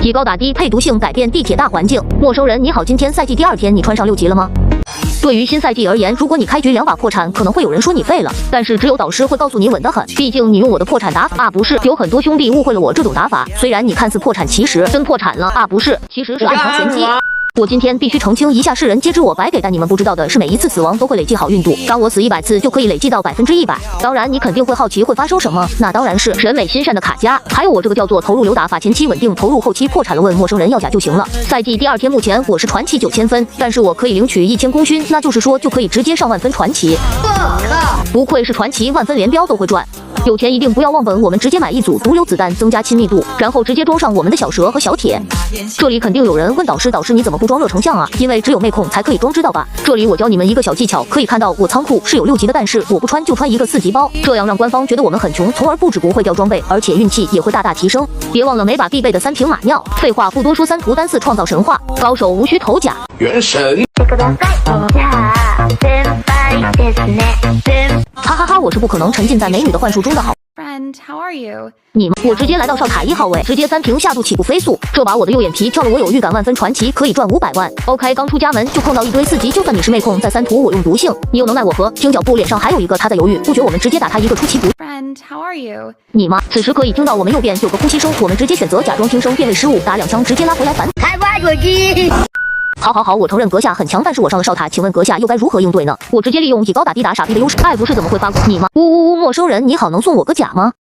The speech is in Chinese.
以高打低配毒性改变地铁大环境。陌生人你好，今天赛季第2天，你穿上6级了吗？对于新赛季而言，如果你开局2把破产，可能会有人说你废了，但是只有导师会告诉你稳得很，毕竟你用我的破产打法啊，不是，有很多兄弟误会了我这种打法，虽然你看似破产，其实真破产了啊，不是，其实是暗藏玄机。我今天必须澄清一下，世人皆知我白给，但你们不知道的是，每一次死亡都会累积好运度。当我死100次，就可以累计到100%。当然，你肯定会好奇会发生什么，那当然是人美心善的卡加，还有我这个叫做投入流打法，前期稳定，投入后期破产了，问陌生人要甲就行了。赛季第2天，目前我是传奇9000分，但是我可以领取1000功勋，那就是说就可以直接上万分传奇。不愧是传奇，万分连标都会赚。有钱一定不要忘本，我们直接买1组毒瘤子弹，增加亲密度，然后直接装上我们的小蛇和小铁。这里肯定有人问导师你怎么不装热成像啊？因为只有妹控才可以装，知道吧？这里我教你们一个小技巧，可以看到我仓库是有6级的，但是我不穿就穿一个4级包，这样让官方觉得我们很穷，从而不止不会掉装备，而且运气也会大大提升。别忘了每把必备的3瓶马尿。废话不多说，3图单4创造神话，高手无需投甲。原神。哈哈哈，我是不可能沉浸在美女的幻术中的好。Friend, how are you? 你们，我直接来到哨塔1号位，直接3瓶下肚起步飞速，这把我的右眼皮跳了，我有预感万分传奇可以赚500万。OK， 刚出家门就碰到一堆4级，就算你是妹控，在3图我用毒性，你又能奈我何？听脚步脸上还有一个，他在犹豫，不觉我们直接打他一个出奇补。Friend, how are you? 你妈！此时可以听到我们右边有个呼吸声，我们直接选择假装听声，变位失误，打2枪直接拉回来反。开挖掘机。好，我承认阁下很强，但是我上了哨塔，请问阁下又该如何应对呢？我直接利用以高打低打傻逼的优势，爱不是怎么会发你吗？呜，陌生人你好，能送我个甲吗？